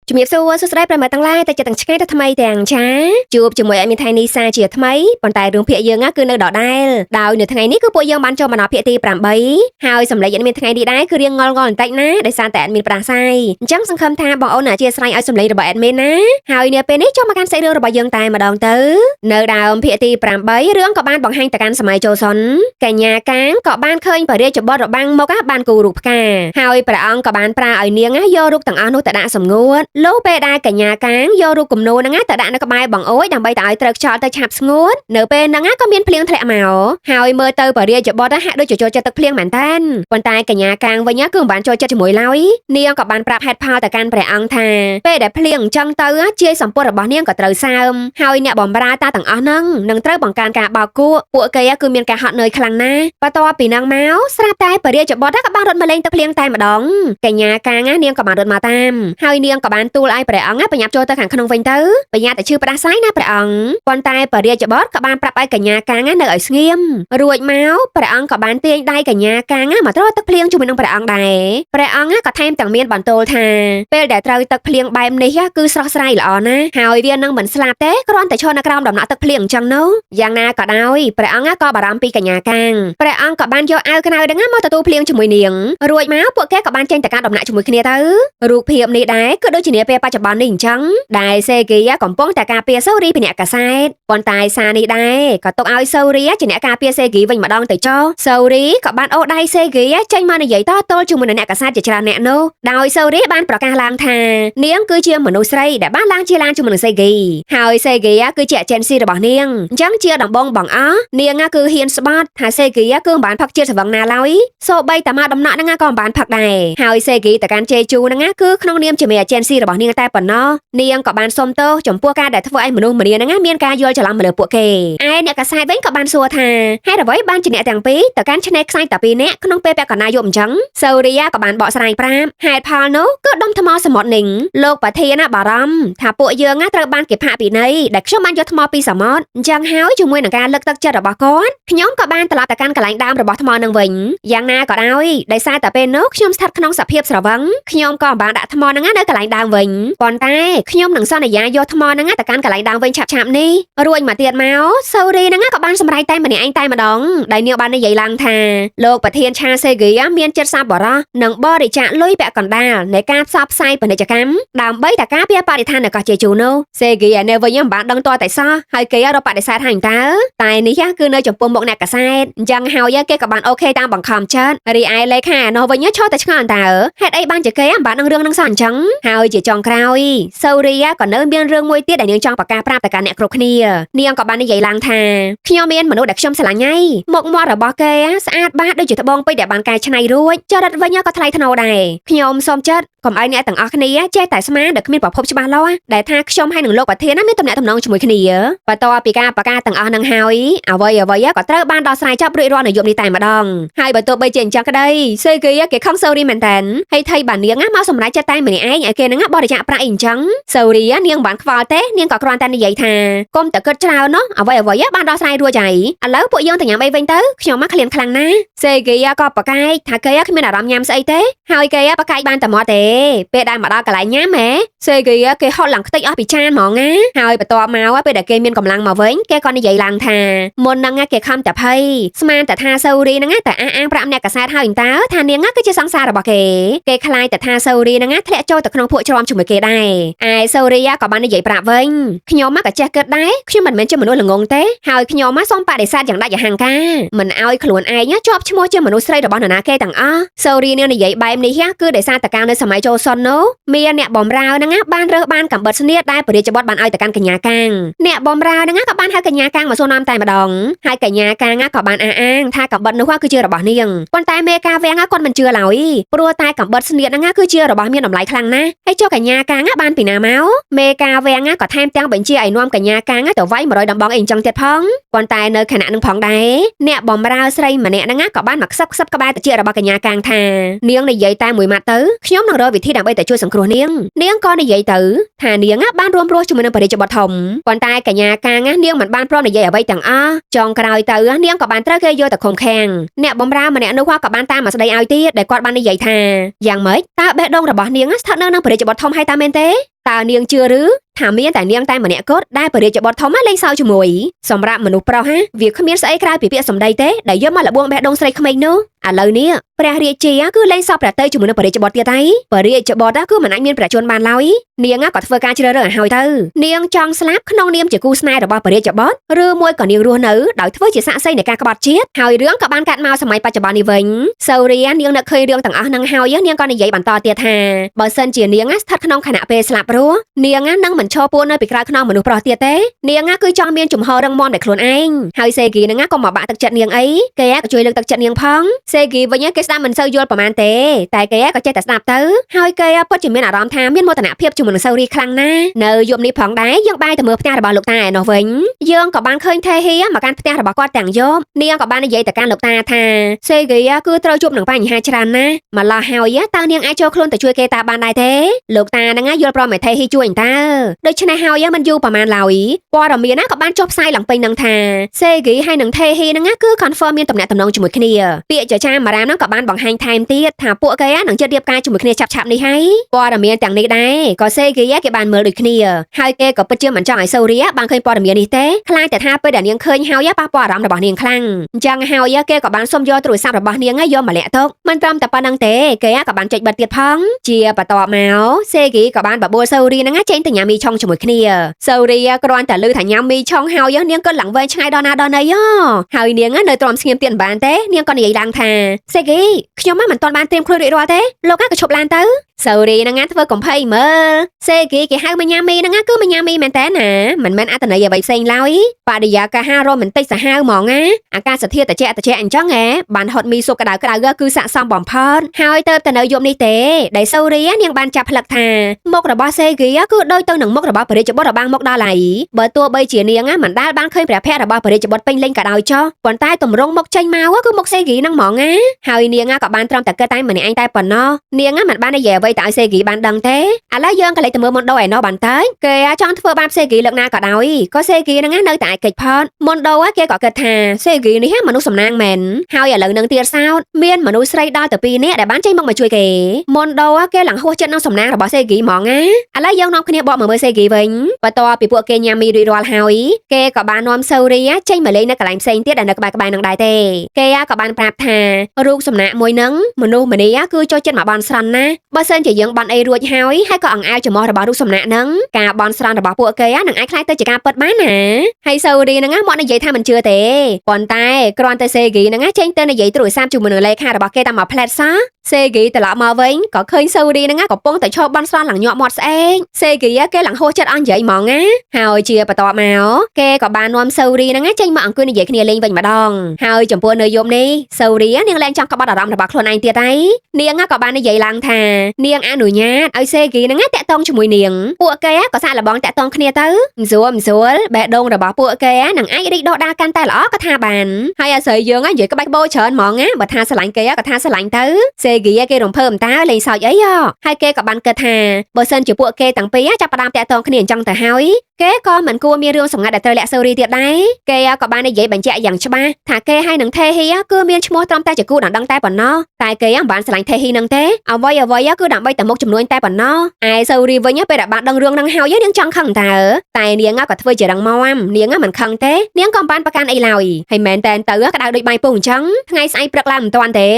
ជំរាបសួរសួស្ដីប្រិយមិត្តទាំងឡាយតែចិត្តទាំងឆ្ងាយទៅថ្មីទាំងចាជួបជាមួយអេមីថៃនីសាជាថ្មីប៉ុន្តែរឿងភាគយើងគឺនៅដដែលដោយនៅថ្ងៃនេះគឺពួកយើងបានចូលមកដល់ភាគទី8ហើយសម្លេងអេមីថ្ងៃនេះដែរគឺរៀងងល់បន្តិចណាដោយសារតែអេមីប្រាស្រ័យអញ្ចឹងសង្ឃឹមថាបងអូនអធិស្ឋានឲ្យសម្លេងរបស់អេមីណាហើយនាពេលនេះចូលមកកាន់សាច់រឿងរបស់យើងតែម្ដងទៅនៅដើមភាគទី8រឿងក៏បានបង្ហាញទៅកាន់សម័យចូលសុនកញ្ញាកាងក៏បានឃើញបរិយាបុត្ររបាំងមកបានគូរូបផ្កាហើយព្រះអង្គក៏បានប្រើឲ្យនាងយករូបទាំងអស់នោះទៅដាក់សម្ងួតលោកពេលដែលកញ្ញាកាងយករូបគំនូរហ្នឹងទៅដាក់នៅក្បែរបង្អួយដើម្បីតែឲ្យត្រូវខ្យល់ទៅឆាប់ស្ងួតនៅពេលហ្នឹងក៏មានភ្លៀងធ្លាក់មកហើយមើលទៅបរិយាបុត្រហាក់ដូចចូលចិត្តទឹកភ្លៀងមែនតើប៉ុន្តែកញ្ញាកាងវិញគឺមិនបានចូលចិត្តជាមួយឡើយនាងក៏បានប្រាប់ហេតុផលទៅកាន់ព្រះអង្គថាពេលដែលភ្លៀងអញ្ចឹងទៅជាសម្ពុតរបស់នាងក៏ត្រូវសើមហើយអ្នកបម្រើតាទាំងអស់ហ្នឹងនឹងត្រូវបង្កើនការបោកគក់ពួកគេគឺមានការហត់នឿយខ្លាំងណាស់បន្ទាប់ពីហ្នឹងមកស្រាប់តែបរិយាបុត្រក៏បានរត់មកលេងទឹកភ្លៀងតែម្ដងកញ្ញាកាងនាងក៏បានរត់មកតាមហើយនាងក៏បានទូលឲ្យព្រះអង្គបញ្ញាប់ចូលទៅខាងក្នុងវិញទៅបញ្ញាទៅឈឺផ្ដាសាយណាព្រះអង្គប៉ុន្តែបរិយាបុត្រក៏បានប្រាប់ឲ្យកញ្ញាកាងនៅឲ្យស្ងៀមរួចមកព្រះអង្គក៏បានទាញដៃកញ្ញាកាងមកត្រូវទឹកភ្លៀងជាមួយនឹងព្រះអង្គដែរព្រះអង្គក៏ថែមទាំងមានបន្ទោលថាពេលដែលត្រូវទឹកភ្លៀងបែបនេះគឺស្រស់ស្រាយល្អណាស់ហើយវានឹងមិនស្លាប់ទេគ្រាន់តែឈរនៅក្រោមដំណក់ទឹកភ្លៀងអញ្ចឹងនោះយ៉ាងណាក៏ដោយព្រះអង្គក៏បារម្ភពីកញ្ញាកាងព្រះអង្គក៏បានយកអាវខ្នៅហ្នឹងមកទទួលភ្លៀងជាមួយនាងរួចមកពួកគេក៏បានចេញទៅកាន់ដំណាក់ជាមួយគ្នាទៅរូបភាពនេះដែរគឺដូចជានាពេលបច្ចុប្បន្ននេះអញ្ចឹងដែលសេគីកំពុងតែការពារសូរីពីអ្នកកាសែតប៉ុន្តែសារនេះដែរក៏ទុកឲ្យសូរីជាអ្នកការពារសេគីវិញម្ដងទៅចុះសូរីក៏បានអូសដៃសេគីចេញមកនិយាយតទល់ជាមួយនឹងអ្នកកាសែតជាច្រើនអ្នកនោះដោយសូរីបានប្រកាសឡើងថានាងគឺជាមនុស្សស្រីដែលបានឡើងជាឡានជាមួយនឹងសេគីហើយសេគីគឺជាអេเจนស៊ីរបស់នាងអញ្ចឹងជាដំបងបងអស់នាងគឺហ៊ានស្បត់ថាសេគីគឺមិនបានផឹកជាតិស្រវឹងណាឡើយសូម្បីតែមកដំណក់ហ្នឹងក៏មិនបានផឹកដែរហើយសេគីទៅកាន់ជេជូហ្នឹងគឺក្នុងនាមជាមេអេเจนស៊ីរបស់នាងតែប៉ុណ្ណោះនាងក៏បានសុំទោសចំពោះការដែលធ្វើឲ្យមនុស្សម្នាហ្នឹងមានការយល់ច្រឡំមកលើពួកគេឯអ្នកកាសែតវិញក៏បានសួរថាហេតុអ្វីបានជាអ្នកទាំងពីរទៅកាន់ឆ្នេរខ្សាច់តែពីរនាក់ក្នុងពេលពាក់កណ្ដាលយប់អញ្ចឹងសូរីយ៉ាក៏បានបកស្រាយប្រាប់ហេតុផលនោះគឺដុំថ្មសមុទ្រនឹងលោកប្រធានបារម្ភថាពួកយើងត្រូវបានគេផាកពិន័យដែលខ្ញុំបានយកថ្មពីសមុទ្រអញ្ចឹងហើយជាមួយនឹងការលើកទឹកចិត្តរបស់គាត់ខ្ញុំក៏បានត្រឡប់ទៅកាន់កន្លែងដើមរបស់ថ្មនឹងវិញយ៉ាងណាក៏ដោយដោយសារតែពេលនោះខ្ញុំស្ថិតក្នុងសភាពស្រវឹងខ្ញុំក៏បានដាក់ថ្មហ្នឹងនៅកន្លែងដើមវិញប៉ុន្តែខ្ញុំនឹងសន្យាយកថ្មហ្នឹងទៅកាន់កន្លែងដើមវិញឆាប់ៗនេះរួចមកទៀតមកសូរីហ្នឹងក៏បានសម្រេចតែម្នាក់ឯងតែម្ដងដែលនាងបាននិយាយឡើងថាលោកប្រធានឆាសេហ្គីមានចិត្តសប្បុរសនិងបរិច្ចាគលុយពាក់កណ្ដាលនៃការផ្សព្វផ្សាយពាណិជ្ជកម្មដើម្បីតែការពារបរិស្ថាននៅកោះជេជូនោះសេហ្គីនៅវិញមិនបានដឹងតតែសោះហើយគេរកបដិសេធហើយតើតែនេះគឺនៅចំពោះមុខអ្នកកាសែតអញ្ចឹងហើយគេក៏បានអូខេតាមបង្ខំចិត្តរីឯលេខានោះវិញឈរតែឆ្ងល់តើហេតុអីបានជាគេមិនបាននឹងរឿងនឹងសោះអញ្ចឹងហើយជាចុងក្រោយសូរីក៏នៅមានរឿងមួយទៀតដែលនាងចង់ប្រកាសប្រាប់ទៅកាន់អ្នកគ្រប់គ្នានាងក៏បាននិយាយឡើងថាខ្ញុំមានមនុស្សដែលខ្ញុំស្រឡាញ់ហើយមុខមាត់របស់គេស្អាតបាតដូចជាត្បូងពេជ្រដែលបានកែច្នៃរួចចរិតវិញក៏ថ្លៃថ្នូរដែរខ្ញុំសូមចិត្តកុំឲ្យអ្នកទាំងអស់គ្នាចេះតែស្មានដែលគ្មានប្រភពច្បាស់លាស់ដែលថាខ្ញុំហើយនឹងលោកប្រធានមានទំនាក់ទំនងជាមួយគ្នាបន្ទាប់ពីការប្រកាសទាំងអស់នឹងហើយអ្វីក៏ត្រូវបានដោះស្រាយចប់រួចរាល់នៅយប់នេះតែម្ដងហើយបើទោះបីជាអញ្ចឹងក្តីសេគីគេខំសូរីមែនតើហើយថៃបាននាងមកសម្រេចចិត្តតែម្នាក់ឯងឲ្យគេនឹងបរិច្ចាគប្រាក់អីអញ្ចឹងសូរីនាងបានខ្វល់ទេនាងក៏គ្រាន់តែនិយាយថាកុំតែគិតច្រើនណោះអ្វីបានដោះស្រាយរួចហើយឥឡូវពួកយើងទៅញ៉ាំអីវិញទៅខ្ញុំមកឃ្លានខ្លាំងណាស់សេគីក៏ប្រកែកថាគេគ្មានអារម្មណ៍ញ៉ាំស្អីទេហើយគេប្រកែកបានតែមកទេពេលដែលមកដល់កន្លែងញ៉ាំសេគីគេហត់ឡើងខ្ទេចអស់ពីចានហ្មងណាហើយបន្ទាប់មកពេលដែលគេមានកម្លាំងមកវិញគេក៏និយាយឡើងថាមុនហ្នឹងគេខំតែភ័យស្មានតែថាសូរីហ្នឹងតែអះអាងប្រាប់អ្នកកាសែតហើយតើថានាងគឺជាសង្សាររបស់គេខ្លាចតែថាសូរីហ្នឹងធ្លាក់ចូលទៅក្នុងភក់ជ្រាំជាមួយគេដែរឯសូរីក៏បាននិយាយប្រាប់វិញខ្ញុំក៏ចេះគិតដែរខ្ញុំមិនមែនជាមនុស្សល្ងងទេហើយខ្ញុំសូមបដិសេធយ៉ាងដាច់អហង្ការមិនឲ្យខ្លួនឯងជាប់ឈ្មោះជាមនុស្សស្រីរបស់នរណាគេទាំងអស់សូរីនាងនិយាយបែបនេះគឺដោយសារតែការនៅសម័យចូលសុននោះមានអ្នកបំរើហ្នឹងបានរើសបានកំបិតស្នៀតដែលបរិយាបុត្របានឲ្យទៅកាន់កញ្ញាកាងអ្នកបំរើហ្នឹងក៏បានហៅកញ្ញាកាងមកសួរនាំតែម្ដងហើយកញ្ញាកាងក៏បានអះអាងថាកំបិតនោះគឺជារបស់នាងប៉ុន្តែមេការវាំងគាត់មិនជឿឡើយព្រោះតែកំបិតស្នៀតហ្នឹងគឺជារបស់មានតម្លៃខ្លាំងណាស់ហើយចុះកញ្ញាកាងបានពីណាមកមេការវាំងក៏ថែមទាំងបញ្ជាឲ្យនាំកញ្ញាកាងទៅវាយ100ដំបងអីអញ្ចឹងទៀតផងប៉ុន្តែនៅខណៈនឹងផងដែរអ្នកបំរើស្រីម្នាក់ហ្នឹងក៏បានមកខ្សឹបក្បែរតិចរបស់កញ្ញាកាងថានាងនិយាយតែមួយម៉ាត់ទៅខ្ញុំនឹងរកវិធីដើម្បីតែជួយសង្គ្រោះនាងក៏និយាយទៅថានាងបានរួមរស់ជាមួយនឹងបរិយាបុត្រធំប៉ុន្តែកញ្ញាកាងនាងមិនបានព្រមនិយាយអ្វីទាំងអស់ចុងក្រោយទៅនាងក៏បានត្រូវគេយកទៅឃុំឃាំងអ្នកបំរើម្នាក់នោះក៏បានតាមមកស្ដីឲ្យទៀតដែលគាត់បាននិយាយថាយ៉ាងម៉េចតើបេះដូងរបស់នាងស្ថិតនៅនឹងបរិយាបុត្រធំហើយតើមែនទេ តើនាងជឿឬថាមានតែនាងតែម្នាក់គត់ដែលបរិយាបទធំលេងសើចជាមួយសម្រាប់មនុស្សប្រុសហាវាគ្មានស្អីក្រៅពីពាក្យសម្ដីទេដែលយកមកលបងបេះដូងស្រីក្មេងនោះឥឡូវនេះព្រះរាជាគឺលេងសើចប្រទៅជាមួយនឹងបរិយាបទទៀតហើយបរិយាបទគឺមិនអាចមានប្រជជនបានឡើយនាងក៏ធ្វើការជ្រើសរើសឲ្យហើយទៅនាងចង់ស្លាប់ក្នុងនាមជាគូស្នេហ៍របស់បរិយាបទឬមួយក៏នាងរស់នៅដោយធ្វើជាសាក្សីនៃការក្បត់ជាតិហើយរឿងក៏បានកាត់មកសម័យបច្ចុប្បន្ននេះវិញសូរីនាងនឹកឃើញរឿងទាំងអស់នឹងហើយនាងក៏និយាយបន្តទៀតថាបើសិនជានាងស្ថិតក្នុងខណៈពេលស្លាប់ព្រោះនាងនឹងមិនឈរពួននៅពីក្រៅខ្នងមនុស្សប្រុសទៀតទេនាងគឺចង់មានជំហររឹងមាំតែខ្លួនឯងហើយសេគីនឹងក៏មកបាក់ទឹកចិត្តនាងអីគេក៏ជួយលើកទឹកចិត្តនាងផងសេគីវិញគេស្ដាប់មិនសូវយល់ប្រហែលទេតែគេក៏ចេះតែស្ដាប់ទៅហើយគេពិតជាមានអារម្មណ៍ថាមានមោទនភាពជាមួយនឹងសូរីខ្លាំងណាស់នៅយប់នេះផងដែរយើងបែរទៅមើលផ្ទះរបស់លោកតាឯនោះវិញយើងក៏បានឃើញថេហ៊ីមកកាន់ផ្ទះរបស់គាត់ទាំងយប់នាងក៏បាននិយាយទៅកាន់លោកតាថាសេគីគឺត្រូវជួបនឹងបញ្ហាច្រើនណាស់ម្ល៉េះហើយតើនាងអាចចូលខ្លួនទៅជួយគេតាបានដែរទេលោកតានឹងយល់ព្រមឲ្យថេហ៊ីជួយអញតើដូច្នេះហើយមិនយូរប្រហែលឡើយព័ត៌មានក៏បានចុះផ្សាយឡើងពេញនឹងថាសេគីហើយនឹងថេហ៊ីនឹងគឺ confirm មានតំណែងតំណងជាមួយគ្នាពាក្យចចាមអារ៉ាមនឹងក៏បានបង្ហាញថែមទៀតថាពួកគេនឹងចិត្តរៀបការជាមួយគ្នាឆាប់ៗនេះហើយព័ត៌មានទាំងនេះដែរក៏សេគីគេបានមើលដូចគ្នាហើយគេក៏ពិតជាមិនចង់ឲ្យសូរីបានឃើញព័ត៌មាននេះទេខ្លាចតែថាពេលដែលនាងឃើញហើយប៉ះពាល់អារម្មណ៍របស់នាងខ្លាំងអញ្ចឹងហើយគេក៏បានសុំយកទូរស័ព្ទរបស់នាងយកមកលាក់ទុកមិនត្រឹមតែប៉ុណ្្នឹងទេគេក៏បានចុចបិទទៀតផងជាបន្ទាប់មកសេគីក៏បានបបួលសូរីនឹងចេញទៅញ៉ាំមីឆុងជាមួយគ្នាសូរីគ្រាន់តែឮថាញ៉ាំមីឆុងហើយនាងក៏ឡើងវែងឆ្ងាយដល់ណាដល់ណីហើយនាងនៅទ្រាំស្ងៀមទៀតមិនបានទេនាងក៏និយាយឡើងថាសេគីខ្ញុំមិនទាន់បានត្រៀមខ្លួនរួចរាល់ទេលោកក៏ឈប់ឡានទៅសូរីនឹងធ្វើកំភៃមើលសេគីគេហៅមកញ៉ាំមីនឹងគឺមកញ៉ាំមីមែនតើណាមិនមែនអត្តន័យអ្វីផ្សេងឡើយបរិយាកាសរ៉ូមែនទិកសាហាវហ្មងណាអាកាសធាតុត្រជាក់អញ្ចឹងបានហត់មីស៊ុបក្តៅគឺស័ក្តិសមបំផុតហើយទៅនៅយប់នេះទេដែលសូរីនាងបានចាប់ផ្លឹកថាមុខរបស់សេគីគឺដូចទៅនឹងមុខរបស់បរិយាបុត្ររបាំងមុខដល់ហើយបើទោះបីជានាងមិនដែលបានឃើញព្រះភ័ក្ត្ររបស់បរិយាបុត្រពេញលេញក៏ដោយចុះប៉ុន្តែទម្រង់មុខចេញមកគឺមុខសេគីនឹងហ្មងណាហើយនាងក៏បានត្រឹមតែគិតតែម្នាក់ឯងតែប៉ុណ្ណោះនាងមិនបាននិយាយអ្វីទៅឲ្យសេគីបានដឹងទេឥឡូវយើងក៏លេចទៅមើលមុនដូឯណោះបានទៅគេចង់ធ្វើបាបសេគីលើកណាក៏ដោយក៏សេគីនឹងនៅតែកិច្ចផតមុនដូគេក៏គិតថាសេគីនេះមនុស្សសំណាងមែនហើយឥឡូវនឹងទៀតសោតមានមនុស្សស្រីដល់ទៅ2នាក់ដែលបានចេញមកជួយគេមុនដូគេឡើងហួសចិត្តនឹងសំណាងរបស់សេគីហ្មងណាឥឡូវយើងនាំគ្នាបកមកមើលសេគីវិញបន្ទាប់ពីពួកគេញ៉ាំមីរួចរាល់ហើយគេក៏បាននាំសូរីចេញមកលេងនៅកន្លែងផ្សេងទៀតដែលនៅក្បែរនឹងដែរទេគេក៏បានប្រាប់ថារូបសំណាកមួយនឹងមនុស្សម្នាគឺចូលចិត្តមកបន់ស្រន់ណាបើសិនជាយើងបន់អីរួចហើយក៏អង្អែលចំោះរបស់រូបសំណាកនឹងការបន់ស្រន់របស់ពួកគេនឹងអាចខ្លាយទៅជាការពិតបានណាហើយសូរីនឹងមកនិយាយថាមិនជឿទេប៉ុន្តែគ្រាន់តែសេគីនឹងចេញទៅនិយាយទូរស័ព្ទជាមួយនឹងលេខារបស់គេតាមមកផ្លែតសោះសេគីត្រឡប់មកវិញក៏ឃើញសូរីនឹងកំពុងតែឈប់បន់ស្រន់ឡើងញាក់មាត់ស្អែកសេគីគេឡើងហួសចិត្តអស់និយាយហ្មងណាហើយជាបន្ទាប់មកគេក៏បាននាំសូរីនឹងចេញមកអង្គុយនិយាយគ្នាលេងវិញម្ដងហើយចំពោះនៅយប់នេះសូរីនាងលែងចង់ក្បត់អារម្មណ៍របស់ខ្លួនឯងទៀតហើយនាងក៏បាននិយាយឡើងថានាងអនុញ្ញាតឲ្យសេគីនឹងតាក់ទងជាមួយនាងពួកគេក៏សាកល្បងតាក់ទងគ្នាទៅមិនស្រួលបេះដូងរបស់ពួកគេនឹងអាចរីកដុះដាលកាន់តែល្អក៏ថាបានហើយអាស្រ័យយើងនិយាយក្បាច់បោច្រើនហ្មងណាបើថាស្រឡាញ់គេក៏ថាស្រឡាញ់ទៅសេគីគេរំភើបតើលេងសើចអីហើយគេក៏បានគិតថាបើសិនជាពួកគេទាំងពីរចាប់ផ្ដើមតាក់ទងគ្នាអញ្ចឹងទៅហើយគេក៏មិនគួរមានរឿងសម្ងាត់ដែលត្រូវលាក់សូរីទៀតដែរគេក៏បាននិយាយបញ្ជាក់យ៉ាងច្បាស់ថាគេហើយនឹងថេហ៊ីគឺមានឈ្មោះត្រឹមតែជាគូដណ្ដឹងតែប៉ុណ្ណោះតែគេមិនបានស្រឡាញ់ថេហ៊ីនឹងទេអ្វីគឺដើម្បីតែមុខចំនួនតែប៉ុណ្ណោះឯសូរីវិញពេលដែលបានដឹងរឿងនឹងហើយនាងចង់ខឹងតើតែនាងក៏ធ្វើជារឹងមាំនាងមិនខឹងទេនាងក៏បានប្រកាន់អីឡើយហើយមែនតែទៅក្តៅដូចបាយពុះអញ្ចឹងថ្ងៃស្អែកព្រឹកឡើងមិនទាន់ទេ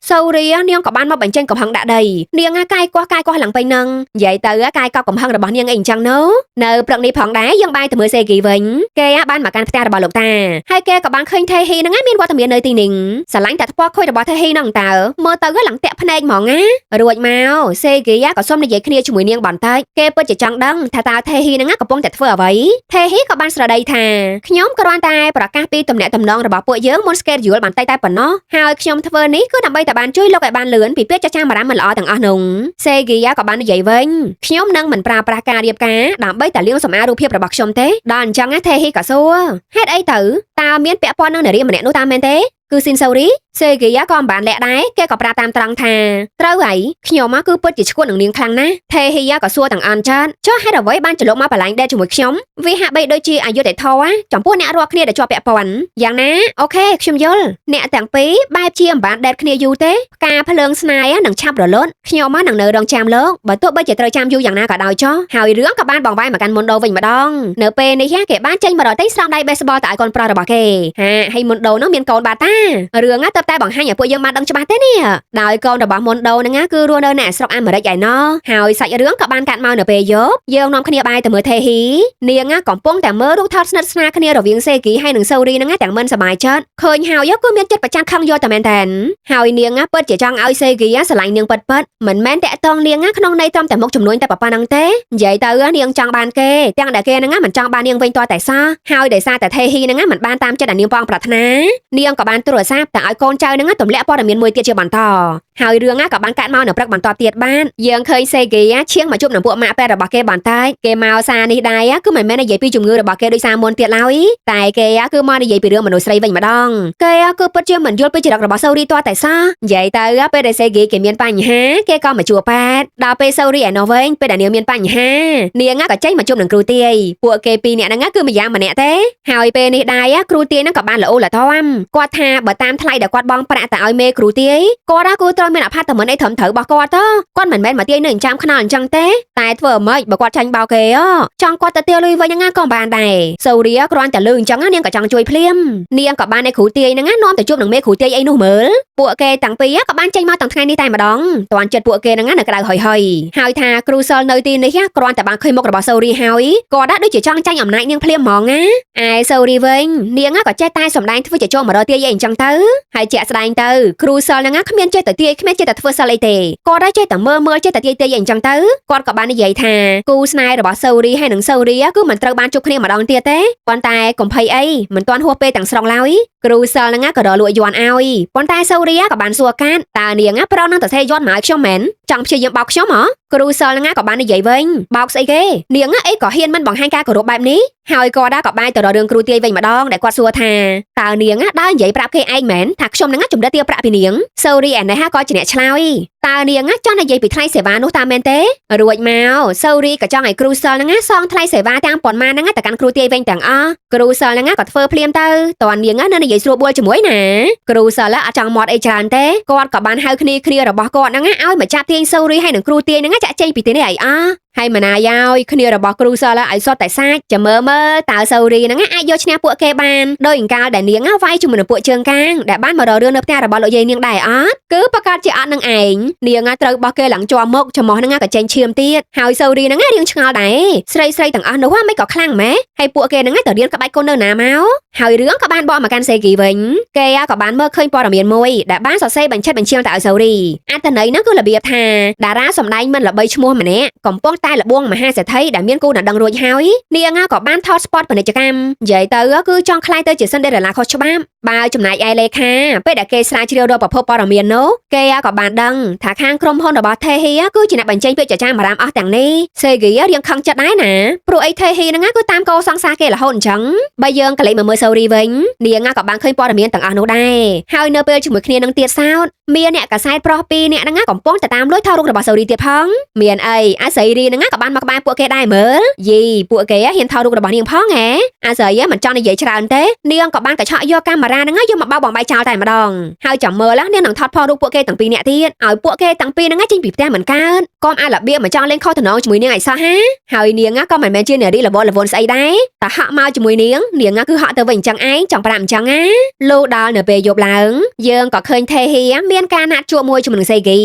សូរីនាងក៏បានមកបញ្ចេញកំហឹងដាក់ដីនាងកាយកោះឡើងពេញនឹងនិយាយទៅកាយកប់កំហឹងរបស់នាងអីអញ្ចឹងនៅព្រឹកនេះផងដែរយើងបែរទៅមើលសេគីវិញគេបានមកកាន់ផ្ទះរបស់លោកតាហើយគេក៏បានឃើញថេហ៊ីនឹងមានវត្តមាននៅទីនេះស្រឡាញ់តែថ្ពាល់ខូចរបស់ថេហ៊ីនឹងតើមើលទៅឡើងតាក់ភ្នែកហ្មងណារួចមកសេគីក៏សុំនិយាយគ្នាជាមួយនាងបន្តិចគេពិតជាចង់ដឹងថាតើថេហ៊ីនឹងកំពុងតែធ្វើអ្វីថេហ៊ីក៏បានស្រដីថាខ្ញុំគ្រាន់តែប្រកាសពីទំនាក់ទំនងរបស់ពួកយើងមុន schedule បន្តិចតែប៉ុណ្ណោះហើយខ្ញុំធ្វើនេះគឺដើម្បីតែបានជួយលោកឲ្យបានលឿនពីពាក្យចចាមអារ៉ាមមិនល្អទាំងអស់នោះសេគីក៏បាននិយាយវិញខ្ញុំនឹងមិនប្រើប្រាស់ការរៀបការដើម្បីតែលាងសម្អាតរូបភាពរបស់ខ្ញុំទេដល់អញ្ចឹងថេហ៊ីក៏សួរហេតុអីទៅតើមានពាក់ព័ន្ធនឹងនារីម្នាក់នោះតាមមែនទេគឺស៊ីនសូរី សេគីក៏មិនបានលាក់ដែរគេក៏ប្រាប់តាមត្រង់ថាត្រូវហើយខ្ញុំមកគឺពិតជាឈួតនឹងនាងខ្លាំងណាស់ថេហ៊ីក៏សួរទាំងអន់ចាត់ចុះហេតុអ្វីបានច្រឡុកមកបលែងដេតជាមួយខ្ញុំវាហាក់បីដូចជាអយុត្តិធម៌ចំពោះអ្នករាល់គ្នាដែលជាប់ពាក់ព័ន្ធយ៉ាងណាអូខេខ្ញុំយល់អ្នកទាំងពីរបែបជាមិនបានដេតគ្នាយូរទេផ្កាភ្លើងស្នេហ៍នឹងឆាប់រលត់ខ្ញុំនឹងនៅរងចាំលោកបើទោះបីជាត្រូវចាំយូរយ៉ាងណាក៏ដោយចុះហើយរឿងក៏បានបងវាយមកកាន់មុនដូវិញម្ដងនៅពេលនេះគេបានចេញមករកទិញស្រង់ដៃបេសបលទៅឲ្យកូនប្រុសរបស់គេហើយមុនដូនោះមានកូនបាតារឿងទៅតែបង្ហាញឲ្យពួកយើងបានដឹងច្បាស់ទេនេះដោយកូនរបស់មុនដូហ្នឹងគឺរស់នៅស្រុកអាមេរិកឯណោះហើយសាច់រឿងក៏បានកាត់មកនៅពេលយប់យើងនាំគ្នាបាយទៅមើលថេហ៊ីនាងកំពុងតែមើលរូបថតស្និទ្ធស្នាលគ្នារវាងសេគីហើយនិងសូរីហ្នឹងទាំងមិនសប្បាយចិត្តឃើញហើយគឺមានចិត្តប្រច័ណ្ឌខឹងយកតែមែនតែនហើយនាងពិតជាចង់ឲ្យសេគីស្រឡាញ់នាងពិតមិនមែនតាក់ទងនាងក្នុងន័យត្រឹមតែមុខចំនួនតែប៉ុណ្្នឹងទេនិយាយទៅនាងចង់បានគេទាំងដែលគេហ្នឹងមិនចង់បាននាងវិញតតែសោះហើយដោយសារតែថេហ៊ីហ្នឹងមិនបានតាមចិត្តនាងផងប្រាថ្នានាងក៏បានទូរស័ព្ទតែឲ្យកូនចៅហ្នឹងទម្លាក់ព័ត៌មានមួយទៀតជាបន្តហើយរឿងក៏បានកាត់មកនៅព្រឹកបន្តទៀតបានយើងឃើញសេគីឈៀងមកជួបនឹងពួកម៉ាក់ប៉ែរបស់គេបន្តិចគេមកសារនេះដែរគឺមិនមែននិយាយពីជំងឺរបស់គេដោយសារមុនទៀតឡើយតែគេគឺមកនិយាយពីរឿងមនុស្សស្រីវិញម្ដងគេគឺពិតជាមិនយល់ពីចរិតរបស់សូរីតតែសោះនិយាយទៅពេលដែលសេគីគេមានបញ្ហាគេក៏មកជួបប៉ែតដល់ពេលសូរីឯនោះវិញពេលដែលនាងមានបញ្ហានាងក៏ចេញមកជួបនឹងគ្រូទាយពួកគេពីរនាក់ហ្នឹងគឺម្យ៉ាងម្នាក់ទេហើយពេលនេះដែរគ្រូទាយហ្នឹងក៏បានល្អលធំគាត់ថាបើតាមថ្លៃដែលគាត់បងប្រាក់ទៅឲ្យមេគ្រូទាយគាត់គូត្រូវមានអផាតមិនអីត្រឹមត្រូវរបស់គាត់ទៅគាត់មិនមែនមកទាយនៅចាំខ្នល់អញ្ចឹងទេតែធ្វើម៉េចបើគាត់ចាញ់បោកគេចង់គាត់ទៅទាយលុយវិញហ្នឹងក៏បានដែរសូរីគ្រាន់តែលឺអញ្ចឹងនាងក៏ចង់ជួយភ្លាមនាងក៏បានឲ្យគ្រូទាយហ្នឹងនាំទៅជួបនឹងមេគ្រូទាយអីនោះមើលពួកគេទាំងពីរក៏បានចេញមកទាំងថ្ងៃនេះតែម្ដងតាន់ចិត្តពួកគេហ្នឹងនៅក្តៅហុយហើយថាគ្រូសិលនៅទីនេះគ្រាន់តែបានឃើញមុខរបស់សូរីហើយគាត់ដូចជាចង់ចាញ់អំណាចនាងភ្លាមហ្មងណាឯសូរីវិញនាងក៏ចេះតែសម្ដែងធ្វើជាចូលមករកទាយអីអញ្ចឹងទៅហើយជាក់ស្ដែងទៅគ្រូសិលហ្នឹងគ្មានចេះតែទាយគ្មានចេះតែធ្វើសិលអីទេគាត់ចេះតែមើលចេះតែទាយអញ្ចឹងទៅគាត់ក៏បាននិយាយថាគូស្នេហ៍របស់សូរីហើយនឹងសូរីគឺមិនត្រូវបានជួបគ្នាម្ដងទៀតទេប៉ុន្តែកុំភ័យអីមិនទាន់ហួសពេលទាំងស្រុងឡើយគ្រូសិលហ្នឹងក៏រលួយយន់ឲ្យប៉ុន្តែសូរីក៏បានសួរកាត់តើនាងប្រងនឹងទៅសេយន់មកឲ្យខ្ញុំមែនចង់ព្យាយាមបោកខ្ញុំហ៎គ្រូសិលហ្នឹងក៏បាននិយាយវិញបោកស្អីគេនាងអីក៏ហ៊ានមិនបង្ហាញការគោរពបែបនេះហើយគាត់ក៏បានទៅរករឿងគ្រូទាយវិញម្ដងដែលគាត់សួរថាតើនាងដើរនិយាយប្រាប់គេឯងមែនថាខ្ញុំហ្នឹងជំរិតទារប្រាក់ពីនាងសូរីឯនេះក៏ជាអ្នកឆ្លើយតើនាងចង់និយាយពីថ្លៃសេវានោះតាមមែនទេរួចមកសូរីក៏ចង់ឲ្យគ្រូសិលហ្នឹងសងថ្លៃសេវាទាំងប៉ុន្មានហ្នឹងទៅកាន់គ្រូទាយវិញទាំងអស់គ្រូសិលហ្នឹងក៏ធ្វើភ្លាមទៅតើនាងនៅនិយាយស្រួលបួលជាមួយណាគ្រូសិលអត់ចង់មាត់អីច្រើនទេគាត់ក៏បានហៅគ្នារបស់គាត់ហ្នឹងឲ្យមកចាប់ទាញសូរីហើយនឹងគ្រូទាយហ្នឹងចាក់ចេញពីទីនេះឲ្យអស់ហើយម៉ណាយឲ្យគ្នារបស់គ្រូសិលឲ្យសុទ្ធតែសាច់ចាំមើលតើសូរីហ្នឹងអាចយកឈ្នះពួកគេបានដោយអង្កាលដែលនាងវាយជាមួយនឹងពួកជើងកាងដែលបានមករករឿងនៅផ្ទះរបស់លោកយាយនាងដែរអត់គឺប្រកាសជាអត់នឹងឯងនាងត្រូវបោះគេឡើងជាប់មុខច្រមុះហ្នឹងក៏ចេញឈាមទៀតហើយសូរីហ្នឹងរៀងឆ្ងល់ដែរស្រីទាំងអស់នោះមិនក៏ខ្លាំងម៉េះហើយពួកគេហ្នឹងទៅរៀនក្បាច់គុននៅណាមកហើយរឿងក៏បានបកមកកាន់សេគីវិញគេក៏បានមើលឃើញព័ត៌មានមួយដែលបានសរសេរបញ្ជាក់បញ្ជាទៅឲ្យសូរីអត្ថន័យហ្នឹងគឺរបៀបថាតារាសម្ដែងមិនល្បីឈ្មោះម្នាក់កំពុងតែលបងមហាសេដ្ឋីដែលមានគូដណ្ដឹងរួចហើយនាងក៏បានថតស្ពតពាណិជ្ជកម្មនិយាយទៅគឺចង់ខ្លាយទៅជាសិនដេរ៉ាឡាខុសច្បាប់បើចំណែកឯលេខាពេលដែលគេស្រាវជ្រាវរកប្រភពព័ត៌មាននោះគេក៏បានដឹងថាខាងក្រុមហ៊ុនរបស់ថេហ៊ីគឺជាអ្នកបញ្ចេញពាក្យចចាមអារ៉ាមអស់ទាំងនេះសេគីរៀងខឹងចិត្តដែរណាព្រោះអីថេហ៊ីហ្នឹងគឺតាមកោសង្សារគេរហូតអញ្ចឹងបើយើងក៏លេចមកមើលសូរីវិញនាងក៏បានឃើញព័ត៌មានទាំងអស់នោះដែរហើយនៅពេលជាមួយគ្នានឹងទៀតសោតមានអ្នកកាសែតប្រុសពីរអ្នកហ្នឹងកំពុងតែតាមលួចថតរូបរបស់សូរីទៀតផងមានអីអាសីរីហ្នឹងក៏បានមកក្បែរពួកគេដែរមើលយីពួកគេហ៊ានថតរូបរបស់នាងផងហ៎អាសីមិនចង់និយាយច្រើនទេនាងក៏បានកញ្ឆក់យកកាមេរ៉ាហ្នឹងយកមកបោកបំបាយចោលតែម្ដងហើយចាំមើលនាងនឹងថតផងរូបពួកគេទាំងពីរអ្នកទៀតឲ្យពួកគេទាំងពីរហ្នឹងចេញពីផ្ទះមិនកើតកុំអារបៀបមកចង់លេងខុសតំណងជាមួយនាងឲ្យសោះហាហើយនាងក៏មិនមែនជានារីល្វល់ល្វន់ស្អីដែរតែហក់មកជាមួយនាងគឺហក់ទៅវិញអញ្ចឹងឯងចង់ប្រាប់អញ្ចឹងណាលូដល់នៅពេលយប់ឡើងយើងក៏ឃើញថេហ៊ីមានការណាត់ជួបមួយជាមួយនឹងសេគី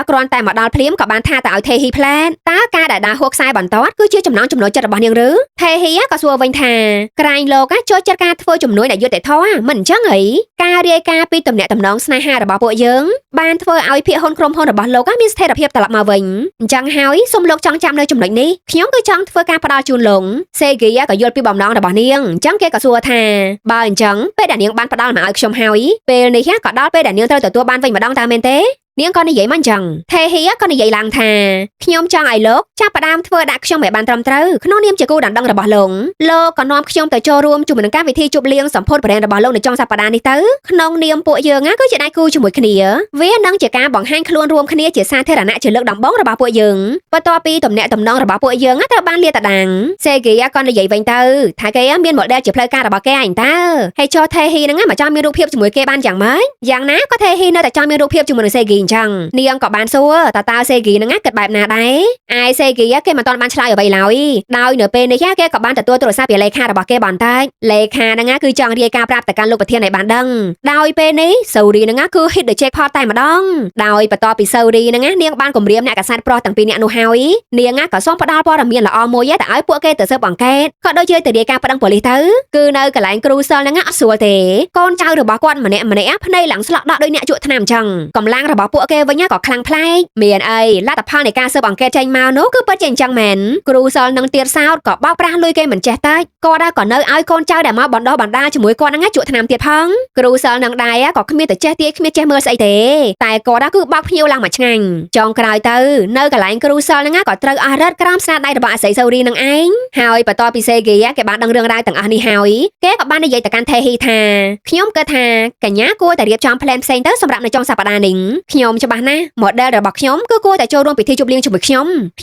គ្រាន់តែមកដល់ភ្លាមក៏បានថាទៅឲ្យថេហ៊ីផ្លែតតើការដែលដើរហួសខ្សែបន្ទាត់គឺជាចំណងចំណុចចិត្តរបស់នាងឬថេហ៊ីក៏សួរវិញថាក្រែងលោកចូលចិត្តការធ្វើជំនួយដែលយុត្តិធម៌មិនអញ្ចឹងហីការរាយការណ៍ពីទំនាក់ទំនងស្នេហារបស់ពួកយើងបានធ្វើឲ្យភាគហ៊ុនក្រុមហ៊ុនរបស់លោកមានស្ថិរភាពត្រឡប់មកវិញអញ្ចឹងហើយសូមលោកចង់ចាំនៅចំណុចនេះខ្ញុំគឺចង់ធ្វើការផ្ដល់ជូនលោកសេគីក៏យល់ពីបំណងរបស់នាងអញ្ចឹងគេក៏សួរថាបើអញ្ចឹងពេលដែលនាងបានផ្ដល់មកឲ្យខ្ញុំហើយពេលនេះក៏ដល់ពេលដែលនាងត្រូវទទួលបានវិញម្ដងតើមែនទេ នាងក៏និយាយមិនចឹងថេហ៊ីក៏និយាយឡើងថាខ្ញុំចង់ឲ្យលោកចាប់ផ្ដើមធ្វើដាក់ខ្ញុំឲ្យបានត្រឹមត្រូវក្នុងនាមជាគូដណ្ដឹងរបស់លោកក៏នាំខ្ញុំទៅចូលរួមជាមួយនឹងការវិធីជប់លៀងសម្ពុតបរិញ្ញារបស់លោកនៅចុងសប្តាហ៍នេះទៅក្នុងនាមពួកយើងគឺជាដៃគូជាមួយគ្នាវានឹងជាការបង្ហាញខ្លួនរួមគ្នាជាសាធារណៈជាលើកដំបូងរបស់ពួកយើងបន្ទាប់ពីទំនាក់ទំនងរបស់ពួកយើងត្រូវបានលាតត្រដាងសេហ្គីក៏និយាយវិញទៅថាគេមាន model ជាផ្លូវការរបស់គេឯងតើហើយចុះថេហ៊ីហ្នឹងមកចង់មានរូបភាពជាមួយគេបានយ៉ាងម៉េចយ៉ាងណាក៏ថេហ៊ីនៅតែចង់មានរូបភាពជាមួយនឹងសេហ្គីអញ្ចឹងនាងក៏បានសួរតើសេហ្គីហ្នឹងគិតបែបណាដែរឯសេហ្គីគេមិនទាន់បានឆ្លើយអ្វីឡើយដោយនៅពេលនេះគេក៏បានទទួលទូរស័ព្ទពីលេខារបស់គេបន្តិចលេខាហ្នឹងគឺចង់រាយការណ៍ប្រាប់ទៅកាន់លោកប្រធានឲ្យបានដឹងដោយពេលនេះសូរីហ្នឹងគឺ hit the jackpot តែម្ដងដោយបន្ទាប់ពីសូរីហ្នឹងនាងបានគម្រាមអ្នកកាសែតប្រុសទាំងពីរនាក់នោះហើយនាងក៏សូមផ្ដល់ព័ត៌មានល្អមួយទៅឲ្យពួកគេទៅស៊ើបអង្កេតក៏ដូចជាទៅរាយការណ៍ប្តឹងប៉ូលីសទៅគឺនៅកន្លែងគ្រូសិលហ្នឹងអត់ស្រួលទេកូនចៅរបស់គាត់ម្នាក់ភ្នែកឡើងស្លក់ដក់ដោយអ្នកជក់ថ្នាំអញ្ចឹងកម្លាំងរបស់ពួកគេវិញក៏ខ្លាំងប្លែកមានអីលទ្ធផលនៃការស៊ើបអង្កេតចេញមកនោះគឺពិតជាអញ្ចឹងមែនគ្រូសិលនឹងទៀតសោតក៏បោកប្រាស់លុយគេមិនចេះតែគាត់ក៏នៅឲ្យកូនចៅដែលមកបណ្ដោះបណ្ដាលជាមួយគាត់ហ្នឹងជក់ថ្នាំទៀតផងគ្រូសិលនឹងដែរក៏គ្មានតែចេះទាយគ្មានចេះមើលស្អីទេតែគាត់គឺបោកភ្ញៀវឡើងមកឆ្ងាញ់ចុងក្រោយទៅនៅកន្លែងគ្រូសិលហ្នឹងក៏ត្រូវអស់រត់ក្រោមស្នាដៃរបស់អាស័យសូរីនឹងឯងហើយបន្ទាប់ពីសេហ្គីគេបានដឹងរឿងរ៉ាវទាំងអស់នេះហើយគេក៏បាននិយាយទៅកាន់ថេហ៊ីថាខ្ញុំគិតថាកញ្ញាគួរតែរៀបចំផែនផ្សេងទៅសម្រាប់នៅចុងសប្តាហ៍នេះខ្ញុំច្បាស់ណាស់ model របស់ខ្ញុំគឺគួរតែចូលរួមពិធីជប់លៀងជាមួយខ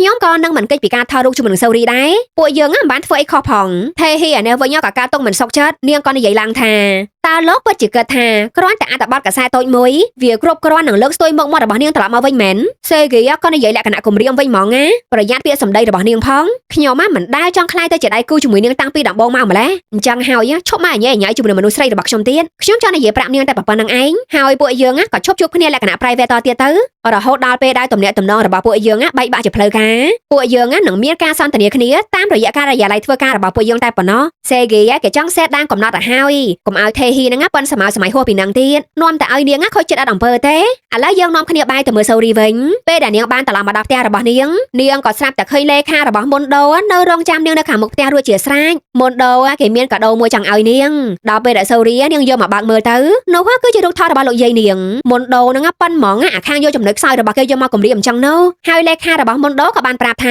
្ញុំក៏នឹងមិនកិច្ចពីការថតរូបជាមួយនឹងសូរីដែរពួកយើងមិនបានធ្វើអីខុសផងថេហ៊ីអានេះវិញក៏ការទុកមិនសុខចិត្តនាងក៏និយាយឡើងថាតើលោកពិតជាគិតថាគ្រាន់តែអត្ថបទកាសែតតូចមួយវាគ្រប់គ្រាន់នឹងលើកស្ទួយមុខមាត់របស់នាងត្រឡប់មកវិញមែនសេហ្គីក៏និយាយលក្ខណៈគំរាមវិញហ្មងណាប្រយ័ត្នពាក្យសម្ដីរបស់នាងផងខ្ញុំមិនដែលចង់ខ្លាយទៅជាដៃគូជាមួយនាងតាំងពីដំបូងមកម្ល៉េះអញ្ចឹងហើយឈប់មកញ៉ៃញ៉ៃជាមួយមនុស្សស្រីរបស់ខ្ញុំទៀតខ្ញុំចង់និយាយប្រាប់នាងតែប៉ុណ្្នឹងឯងហើយពួកយើងក៏ឈប់ជួបគ្នាលក្ខណៈ private តទៀតទៅរហូតដល់ពេលដែលទំនាក់ទំនងរបស់ពួកយើងបែកបាក់ជាផ្លូវការពួកយើងនឹងមានការសន្ទនាគ្នាតាមរយៈការិយាល័យធ្វើការរបស់ពួកយើងតែប៉ុណ្ណោះសេហ្គីគេចង់សេតដានកំណត់ទៅហើយកុំឲ្យថេហ៊ីហ្នឹងប៉ុនសម័យហួសពីនឹងទៀតនាំតែឲ្យនាងខូចចិត្តអត់អំពើទេឥឡូវយើងនាំគ្នាបាយទៅមើលសូរីវិញពេលដែលនាងបានត្រឡប់មកដល់ផ្ទះរបស់នាងក៏ស្រាប់តែឃើញលេខារបស់មុនដូនៅរងចាំនាងនៅខាងមុខផ្ទះរួចជាស្រេចមុនដូគេមានកាដូមួយចង់ឲ្យនាងដល់ពេលដែលសូរីនាងយកមកបើកមើលទៅនោះគឺជារូបថតរបស់លោកយាយនាងមុនដូហ្នឹងប៉ុនហ្មងអាខាងយកចំណុចខ្សោយរបស់គេយកមកគម្រាមអញ្ចឹងនោះហើយលេខារបស់មុនដូក៏បានប្រាប់ថា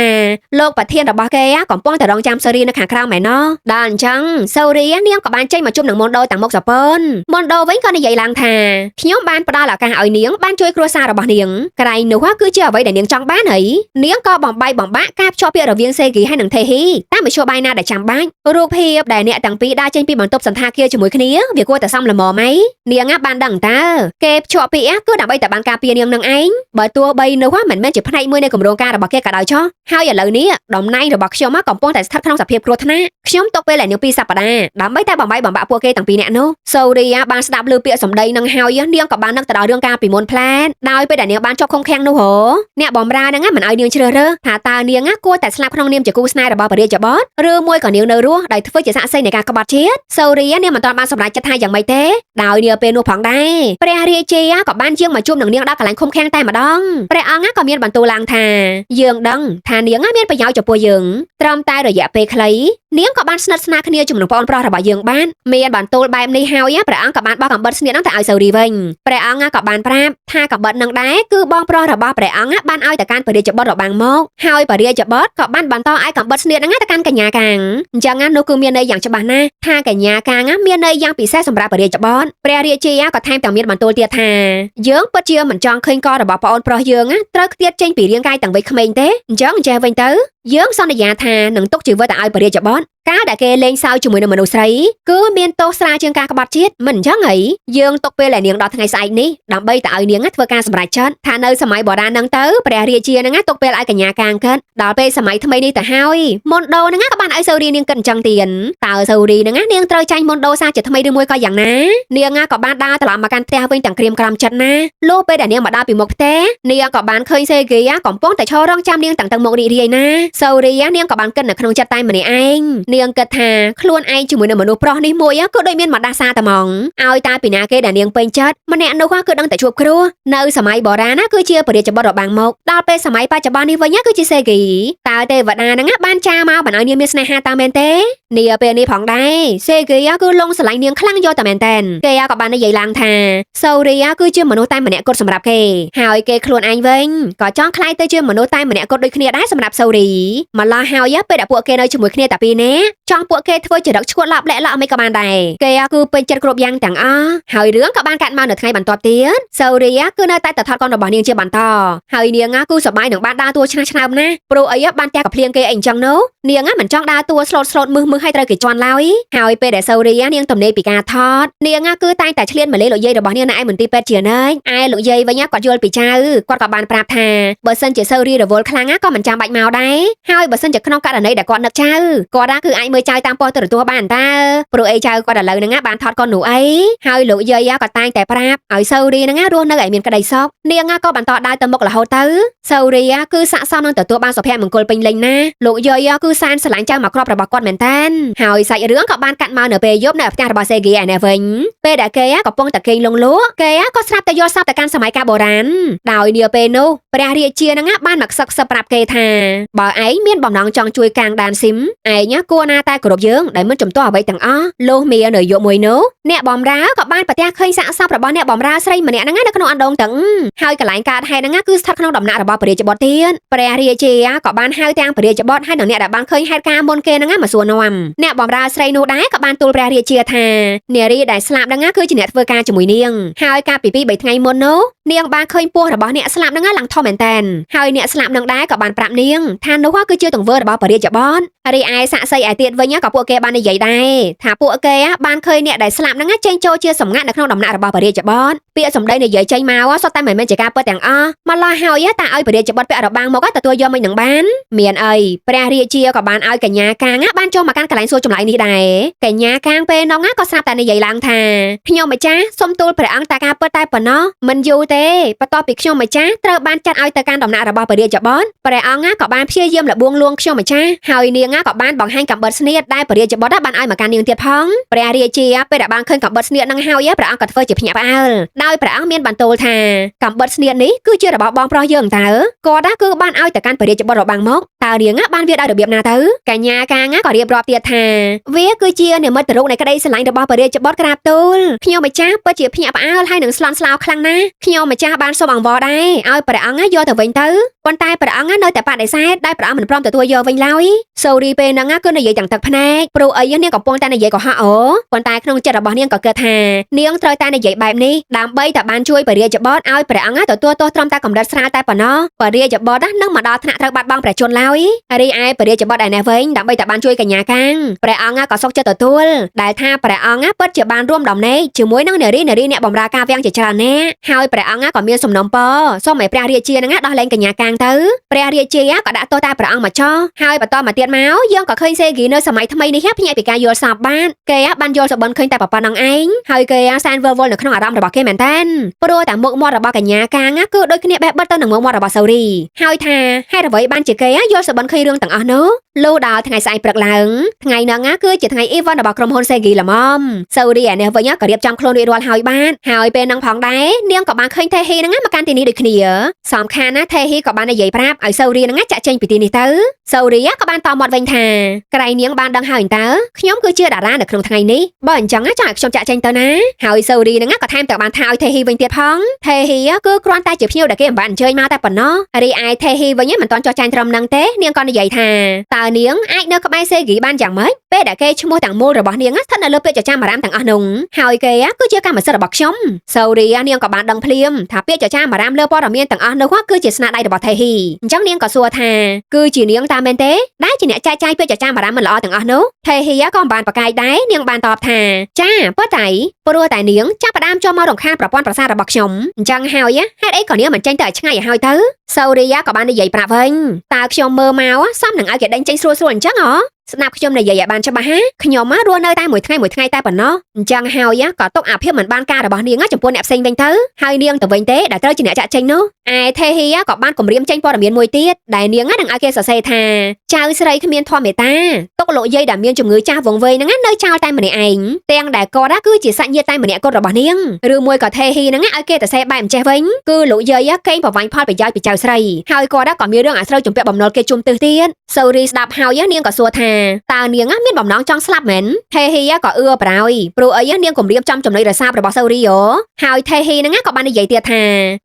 លោកប្រធានរបស់គេកំពុងតែរងចាំសូរីនៅខាងក្រៅមែនណោះដល់អញ្ចឹងសូរីនាងក៏បានចេញមកជួបនឹងមុនដូទាំងមុខសពើមុនដូវិញក៏និយាយឡើងថាខ្ញុំបានផ្ដល់ឱកាសឲ្យនាងបានជួយគ្រួសាររបស់នាងក្រែងនោះគឺជាអ្វីដែលនាងចង់បានហើយនាងក៏បំបាក់ការភ្ជាប់ពាក្យរវាងសេហ្គីហើយនិងថេហ៊ីតាមមធ្យោបាយណាដែលចាំបាច់រូបភាពដែលអ្នកទាំងពីរដើរចេញពីបន្ទប់សន្តាគារជាមួយគ្នាវាគួរតែសមល្មមហីនាងបានដឹងតើគេភ្ជាប់ពាក្យគឺដើម្បីតែបានការពារនាងនឹងឯងបើទោះបីនោះមិនមែនជាផ្នែកមួយនៃគម្រោងការរបស់គេក៏ដោយចុះហើយឥឡូវនេះតំណែងរបស់ខ្ញុំកំពុងតែស្ថិតក្នុងសភាពគ្រោះថ្នាក់ខ្ញុំទុកពេលឲ្យនាង2សប្តាហ៍ដើម្បីតែបំបាក់ពួកគេទាំងពីរនាក់នោះសូរីបានស្ដាប់ឮពាក្យសម្ដីនឹងហើយនាងក៏បាននឹកទៅដល់រឿងការពីមុនផ្លែតដោយពេលដែលនាងបានជាប់ឃុំឃាំងនោះហ៎អ្នកបំរើហ្នឹងមិនឲ្យនាងជ្រើសរើសថាតើនាងគួរតែស្លាប់ក្នុងនាមជាគូស្នេហ៍របស់ព្រះរាជបុត្រឬមួយក៏នាងនៅរស់ដោយធ្វើជាសាក្សីនៃការក្បត់ជាតិសូរីនាងមិនទាន់បានសម្រេចចិត្តថាយ៉ាងម៉េចទេដោយនាពេលនោះផងដែរព្រះរាជាក៏បានជាងមកជួបនឹងនាងដល់កន្លែងឃុំឃាំងតែម្ដងព្រះអង្គក៏មានបន្ទូលឡើងថាយើងដឹងថានាងមានប្រយោជន៍ចំពោះយើងត្រឹមតែរយៈពេលខ្លីនាងក៏បានស្និទ្ធស្នាលគ្នាជាមួយនឹងប្អូនប្រុសរបស់យើងបានមានបន្ទូលបែបនេះហើយព្រះអង្គក៏បានបោះកំបិតស្នៀតនឹងទៅឲ្យសូរីវិញព្រះអង្គក៏បានប្រាប់ថាកំបិតនឹងដែរគឺបងប្រុសរបស់ព្រះអង្គបានឲ្យទៅកាន់ព្រះរាជបុត្ររបាំងមកហើយព្រះរាជបុត្រក៏បានបន្តឲ្យកំបិតស្នៀតនឹងទៅកាន់កញ្ញាកាងអញ្ចឹងនោះគឺមានន័យយ៉ាងច្បាស់ណាស់ថាកញ្ញាកាងមានន័យយ៉ាងពិសេសសម្រាប់ព្រះរាជបុត្រព្រះរាជាក៏ថែមទាំងមានបន្ទូលទៀតថាយើងពិតជាមិនចង់ឃើញករបស់ប្អូនប្រុសយើងត្រូវខ្ទាតចេញពីរាងកាយទាំងវ័យក្មេងទេអញ្ចឹងចេះវិញទៅយើងសន្យាថានឹងទុកជីវិតទៅឲ្យព្រះរាជបុត្រការដែលគេលេងសើចជាមួយនឹងមនុស្សស្រីគឺមានទោសស្រាលជាងការក្បត់ជាតិមិនអញ្ចឹងហីយើងទុកពេលឲ្យនាងដល់ថ្ងៃស្អែកនេះដើម្បីទៅឲ្យនាងធ្វើការសម្រេចចិត្តថានៅសម័យបុរាណហ្នឹងទៅព្រះរាជាហ្នឹងទុកពេលឲ្យកញ្ញាកាងកិតដល់ពេលសម័យថ្មីនេះទៅហើយមុនដូហ្នឹងក៏បានឲ្យសូរីនាងកិតអញ្ចឹងទៀតតើសូរីហ្នឹងនាងត្រូវចាញ់មុនដូសាជាថ្មីឬមួយក៏យ៉ាងណានាងក៏បានដើរត្រឡប់មកកាន់ផ្ទះវិញទាំងក្រៀមក្រំចិត្តណាលុះពេលដែលនាងមកដល់ពីមុខផ្ទះនាងក៏បានឃើញសេហ្គីកំពុងតែឈររងចាំនាងទាំងមុខរីករាយណាសូរីនាងក៏បានគិតនៅក្នុងចិត្តតែម្នាក់ឯងនាងគិតថាខ្លួនឯងជាមួយនឹងមនុស្សប្រុសនេះមួយក៏ដូចមានមកដាសាតែហ្មងឲ្យតែពីណាគេដែលនាងពេញចិត្តម្នាក់នោះគឺដឹងតែជួបគ្រោះនៅសម័យបុរាណគឺជាព្រះរាជបុត្ររបាំងមកដល់ពេលសម័យបច្ចុប្បន្ននេះវិញគឺជាសេហ្គីតើទេវតាហ្នឹងបានចាមកបានឲ្យនាងមានស្នេហាតើមែនទេ នាពេលនេះផងដែរសេហ្គីគឺលងស្រឡាញ់នាងខ្លាំងយកតែមែនតែនគេក៏បាននិយាយឡើងថាសូរីគឺជាមនុស្សតែម្នាក់គត់សម្រាប់គេហើយគេខ្លួនឯងវិញក៏ចង់ក្លាយទៅជាមនុស្សតែម្នាក់គត់ដូចគ្នាដែរសម្រាប់សូរីម្ល៉េះហើយពេលដែលពួកគេនៅជាមួយគ្នាតែពីរនាក់ចង់ពួកគេធ្វើចរិតឈួតឡាប់លាក់ឡក់មិនក៏បានដែរគេគឺពេញចិត្តគ្រប់យ៉ាងទាំងអស់ហើយរឿងក៏បានកាត់មកនៅថ្ងៃបន្ទាប់ទៀតសូរីគឺនៅតែថតកូនរបស់នាងជាបន្តហើយនាងគឺសប្បាយនឹងបានដើរតួឆ្នើមណាស់ព្រោះអីបានតែកភ្លៀងគេអីអញ្ចឹងនោះនាងមិនចង់ដើរតួស្លូតមឹសឲ្យត្រូវគេជន់ឡើយហើយពេលដែលសូរីនាងទំនេរពីការថតនាងគឺតែងតែឆ្លៀនមកលេលោកយាយរបស់នាងនៅឯមន្ទីរពេទ្យជានិច្ចឯលោកយាយវិញគាត់យល់ពីចៅគាត់ក៏បានប្រាប់ថាបើសិនជាសូរីរវល់ខ្លាំងក៏មិនចាំបាច់មកដែរហើយបើសិនជាក្នុងករណីដែលគាត់នឹកចៅគាត់គឺអាចមើលចៅតាមប៉ុស្តិ៍ទូរទស្សន៍បានតើព្រោះអីចៅគាត់ឥឡូវហ្នឹងបានថតកូននោះអីហើយលោកយាយក៏តែងតែប្រាប់ឲ្យសូរីហ្នឹងរស់នៅឲ្យមានក្តីសុខនាងក៏បន្តដើរទៅមុខរហូតទៅសូរីគឺស័ក្តិសមនឹងទទួលបានសុភមង្គលពេញលេញណាលោកយាយគឺសានស្រឡាញ់ចៅមកគ្រាប់របស់គាត់មែនតើហើយសាច់រឿងក៏បានកាត់មកនៅពេលយប់នៅផ្ទះរបស់សេហ្គីឯនេះវិញពេលដែលគេកំពុងតែគេងលងលក់គេក៏ស្រាប់តែយល់សពទៅកាន់សម័យកាលបុរាណដោយនាពេលនោះព្រះរាជានឹងបានមកសឹកប្រាប់គេថាបើឯងមានបំណងចង់ជួយកាងដានស៊ីមឯងគួរណាតែគោរពយើងដែលមិនចំទាស់អ្វីទាំងអស់លុះមាននៅយកមួយនោះអ្នកបំរើក៏បានប្រទះឃើញសាកសពរបស់អ្នកបំរើស្រីម្នាក់ហ្នឹងនៅក្នុងអណ្ដូងទាំងហើយកន្លែងកើតហេតុហ្នឹងគឺស្ថិតក្នុងដំណាក់របស់ព្រះរាជបុត្រទៀតព្រះរាជាក៏បានហៅទាំងព្រះរាជបុត្រហើយនិងអ្នកដែលបានឃើញហេតុការណ៍មុនគេហ្នឹងមកសួរនាំអ្នកបំរើស្រីនោះដែរក៏បានទូលព្រះរាជាថានារីដែលស្លាប់ហ្នឹងគឺជាអ្នកធ្វើការជាមួយនាងហើយកាលពី2-3ថ្ងៃមុននោះនាងបានឃើញពោះរបស់អ្នកស្លាប់ហ្នឹងឡើងធំមែនតើហើយអ្នកស្លាប់នឹងដែរក៏បានប្រាប់នាងថានោះគឺជាទង្វើរបស់ព្រះរាជបុត្ររីឯសាក្សីឯទៀតវិញក៏ពួកគេបាននិយាយដែរថាពួកគេបានឃើញអ្នកដែលស្លាប់ហ្នឹងចេញចូលជាសម្ងាត់នៅក្នុងដំណាក់របស់ព្រះរាជបុត្រពាក្យសម្ដីនិយាយចេញមកសុទ្ធតែមិនមែនជាការពិតទាំងអស់ម្ល៉េះហើយតែឲ្យព្រះរាជបុត្រពាក់របាំងមកទទួលយកមិននឹងបានមានអីព្រះរាជាក៏បានឲ្យកញ្ញាកាងបានចូលមកកាន់កន្លែងសួរចម្លើយនេះដែរកញ្ញាកាងពេលនោះក៏ស្រាប់តែនិយាយឡើងថាខ្ញុំម្ចាស់សូមទូលព្រះអង្គតែការពិតតែប៉ុណ្ណោះមិនយូរទេបន្ទាប់ពីខ្ញុំម្ចាស់ត្រូវបានចាត់ឲ្យទៅកាន់ដំណាក់របស់ព្រះរាជបុត្រព្រះអង្គក៏បានព្យាយាមលបួងលួងខ្ញុំម្ចាស់ហើយនាងក៏បានបង្ហាញកាំបិតស្នៀតដែលព្រះរាជបុត្របានឲ្យមកកាន់នាងទៀតផងព្រះរាជាពេលដែលបានឃើញកាំបិតស្នៀតនឹងហើយព្រះអង្គក៏ធ្វើជាភ្ញាក់ផ្អើលដោយព្រះអង្គមានបន្ទូលថាកាំបិតស្នៀតនេះគឺជារបស់បងប្រុសយើងតើគាត់គឺបានឲ្យទៅកាន់ព្រះរាជបុត្ររបាំងមកតើនាងបានវាដោយរបៀបណាទៅកញ្ញាកាងក៏រៀបរាប់ទៀតថាវាគឺជានិមិត្តរូបនៃក្តីស្រឡាញ់របស់ព្រះរាជបុត្រក្រាបទូលខ្ញុំម្ចាស់ពិតជាភ្ញាក់ផ្អើលហើយនឹងស្លន់ស្លោខ្លាំងណាស់ខ្ញុំម្ចាស់បានសូមអង្វរដែរឲ្យព្រះអង្គយកទៅវិញទៅប៉ុន្តែព្រះអង្គនៅតែបដិសេធដែលព្រះអង្គមិនព្រមទទួលយកវិញឡើយសូរីពេលហ្នឹងគឺនិយាយទាំងទឹកភ្នែកព្រោះអីនាងកំពុងតែនិយាយកុហកអូប៉ុន្តែក្នុងចិត្តរបស់នាងក៏គិតថានាងត្រូវតែនិយាយបែបនេះដើម្បីតែបានជួយព្រះរាជបុត្រឲ្យព្រះអង្គទទួលទោសត្រឹមតែកម្រិតស្រាលតែប៉ុណ្ណោះព្រះរាជបុត្រនឹងមកដល់ថ្នាក់ត្រូវបាត់បង់ព្រះជន្មឡើយរីឯព្រះរាជបុត្រឯនេះវិញដើម្បីតែបានជួយកញ្ញាកាងព្រះអង្គក៏សុខចិត្តទទួលដែលថាព្រះអង្គពិតជាបានរួមដំណេកជាមួយនឹងនារីអ្នកបម្រើការវាំងជាច្រើននាក់ហើយព្រះអង្គក៏មានសំណុំពរសូមឲ្យព្រះរាជានឹងដោះលែងកញ្ញាកាងទៅព្រះរាជាក៏ដាក់ទោសតែព្រះអង្គមកចោះហើយបន្តមកទៀតមកយើងក៏ឃើញសេហ្គីនៅសម័យថ្មីនេះភ្ញាក់ពីការយល់សប្តិគេបានយល់សបិនឃើញតែប៉ុណ្្នឹងឯងហើយគេសែនវល់វល់នៅក្នុងអារម្មណ៍របស់គេមែនតើព្រោះតែមុខមាត់របស់កញ្ញាកាងគឺដូចគ្នាបេះបិទទៅនឹងមុខមាត់របស់សូរីហើយថាហេតុអ្វីបានជាគេយល់សបិនឃើញរឿងទាំងអស់នោះលុះដល់ថ្ងៃស្អែកព្រឹកឡើងថ្ងៃហ្នឹងគឺជាថ្ងៃអ៊ីវ៉ាន់របស់ក្រុមហ៊ុនសេហ្គីល្មមសូរីឯនេះវិញក៏រៀបចំខ្លួនរួចរាល់ហើយបានហើយពេលហ្នឹងផងដែរនាងក៏បានឃើញថេហ៊ីហ្នឹងមកកាន់ទីនេះដូចគ្នាសំខាន់ណាថេហ៊ីក៏បាននិយាយប្រាប់ឲ្យសូរីហ្នឹងចាក់ចេញពីទីនេះទៅសូរីក៏បានតមាត់វិញថាក្រៃនាងបានដឹងហើយតើខ្ញុំគឺជាតារានៅក្នុងថ្ងៃនេះបើអញ្ចឹងចង់ឲ្យខ្ញុំចាក់ចេញទៅណាហើយសូរីហ្នឹងក៏ថែមទាំងបានថាឲ្យថេហ៊ីវិញទៀតផងថេហ៊ីគឺគ្រាន់តែជាភ្ញៀវដែលគេបានអញ្ជើញមកតែប៉ុណ្ណោះរីឯថេហ៊ីវិញមិនទាន់ចោះចាញ់ត្រឹមហ្នឹងទេនាងក៏និយាយថាតើនាងអាចនៅក្បែរសេហ្គីបានយ៉ាងម៉េចពេលដែលគេឈ្មោះទាំងមូលរបស់នាងស្ថិតនៅលើពាក្យចចាមអារ៉ាមទាំងអស់នោះហើយគេគឺជាកម្មសិទ្ធិរបស់ខ្ញុំសូរីនាងក៏បានដឹងភ្លាមថាពាក្យចចាមអារ៉ាមលើព័ត៌មានទាំងអស់នោះគឺជាស្នាដៃរបស់ថេហ៊ីអញ្ចឹងនាងក៏សួរថាគឺជានាងតាមមែនទេដែលជាអ្នកចែកចាយពាក្យចចាមអារ៉ាមមិនល្អទាំងអស់នោះថេហ៊ីក៏បានប្រកែកដែរនាងបានតបថាចាប៉ុន្តែព្រោះតែនាងចាប់ផ្ដើមចូលមករំខានប្រព័ន្ធប្រសាទរបស់ខ្ញុំអញ្ចឹងហើយហេតុអីក៏នាងមិនចេញទៅឲ្យឆ្ងាយឲ្យហើយទៅសូរីក៏បាននិយាយប្រាប់វិញតើខ្ញុំមើលមកសមនឹងឲ្យគេដេញចេញស្រួលអញ្ចឹងហ៎ស្ដាប់ខ្ញុំនិយាយឲ្យបានច្បាស់ហាខ្ញុំរស់នៅតែមួយថ្ងៃតែប៉ុណ្ណោះអញ្ចឹងហើយក៏ទុកអាភិបមិនបានការរបស់នាងចំពោះអ្នកផ្សេងវិញទៅហើយនាងទៅវិញទេដែលត្រូវជាអ្នកចាក់ចេញនោះឯថេហ៊ីក៏បានគម្រាមចេញព័ត៌មានមួយទៀតដែលនាងនឹងឲ្យគេសរសេរថាចៅស្រីគ្មានធម៌មេត្តាទុកលោកយាយដែលមានជំងឺចាស់វង្វេងហ្នឹងនៅចោលតែម្នាក់ឯងទាំងដែលគាត់គឺជាសាច់ញាតិតែម្នាក់គាត់របស់នាងឬមួយក៏ថេហ៊ីហ្នឹងឲ្យគេទៅសេបែបអញ្ចេះវិញគឺលោកយាយកេងប្រវាញ់ផលប្រយោជន៍ពីចៅស្រីហើយគាត់ក៏មានរឿងអាស្រូវជំពាក់បំណុលគេជុំទឹះទៀតសូរីស្ដាប់ហើយនាងក៏សួរថា តើនាងមានបំណងចង់ស្លាប់មែនថេហ៊ីក៏អឺប្រហើយព្រោះអីនាងគំរាមចំចំណុចរស័ព្ទរបស់សូរីយោហើយថេហ៊ីហ្នឹងក៏បាននិយាយទៀតថា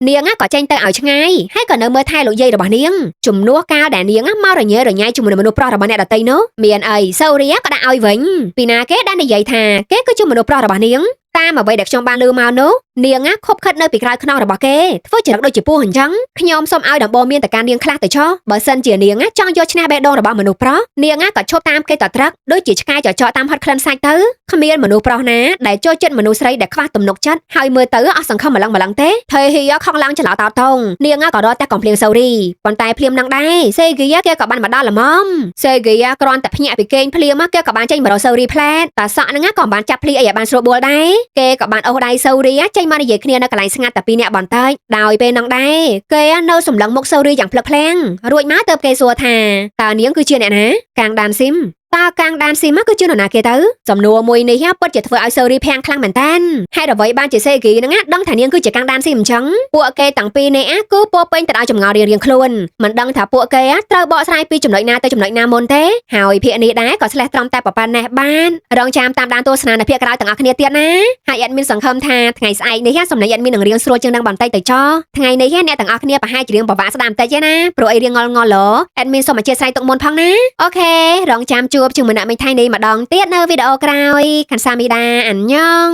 នាងក៏ចេញទៅឲ្យឆ្ងាយហើយក៏នៅមើលថែលោកយាយរបស់នាងជំនួសកាលដែលនាងមករញ៉េរញ៉ៃជាមួយមនុស្សប្រុសរបស់អ្នកដទៃនោះមានអីសូរីក៏ដាក់ឲ្យវិញពីណាគេដែលនិយាយថាគេគឺជាមនុស្សប្រុសរបស់នាងតាមអ្វីដែលខ្ញុំបានឮមកនោះនាងខົບខិតនៅពីក្រៅខ្នងរបស់គេធ្វើចរិតដូចជាពស់អញ្ចឹងខ្ញុំសូមឲ្យដំបូងមានតែការនាងខ្លះទៅចុះបើសិនជានាងចង់យកឈ្នះបេះដូងរបស់មនុស្សប្រុសនាងក៏ឈប់តាមគេតត្រឹកដូចជាឆ្កែចចកតាមហត់ក្លិនសាច់ទៅគ្មានមនុស្សប្រុសណាដែលចូលចិត្តមនុស្សស្រីដែលខ្វះទំនុកចិត្តហើយមើលទៅអស់សង្ឃឹមម្លឹងទេថេហ៊ីខំឡើងច្រឡោតតងនាងក៏រត់តែកំភ្លៀងសូរីប៉ុន្តែភ្លាមនឹងដែរសេហ្គីគេក៏បានមកដល់ល្មមសេហ្គីគ្រាន់តែភ្ញាក់ពីគេងភ្លាមគេក៏បានចេញមករកសូរីផ្លែតតាសក់ហ្នឹងក៏បានចាប់ភ្លីអីឲ្យបានស្រួលបួលដែរគេក៏បានអូសដៃសូរីចេញមកនិយាយគ្នានៅកន្លែងស្ងាត់តែពីរនាក់បន្តិចដោយពេលហ្នឹងដែរគេនៅសម្លឹងមុខសូរីយ៉ាងភ្លឹកភ្លាំងរួចមកទៅគេសួរថាតើនាងគឺជាអ្នកណាកាងដានស៊ីមតើកាងដានស៊ីមគឺជានរណាគេទៅសំណួរមួយនេះពិតជាធ្វើឲ្យសូរីភាំងខ្លាំងមែនតើហេតុអ្វីបានជាសេហ្គីហ្នឹងដឹងថានាងគឺជាកាងដានស៊ីមអញ្ចឹងពួកគេទាំងពីរនេះគឺពោពេញទៅដោយចម្ងល់រៀងៗខ្លួនមិនដឹងថាពួកគេត្រូវបកស្រាយពីចំណុចណាទៅចំណុចណាមុនទេហើយភាគនេះដែរក៏ឆ្លេះត្រំតែប្រប៉ាណេះបានរងចាំតាមដានទស្សនានៅភាគក្រោយទាំងអស់គ្នាទៀតណាហើយអេដមីនសង្ឃឹមថាថ្ងៃស្អែកនេះសម្លេងអេដមីននឹងរៀងស្រួលជាងនឹងបន្តិចទៅចោះថ្ងៃនេះអ្នកទាំងអស់គ្នាប្រហែលជារៀងពិបាកស្ដាប់បន្តិចទេណាព្រោះអីរៀងងល់អេដមីនសូមអធិស្ឋានទុកមុនផងណាអូខេរងចាំជួបជាមួយអ្នកមិញថៃនេះម្ដងទៀតនៅវីដេអូក្រោយខាន់សាមីដាអានញ៉ង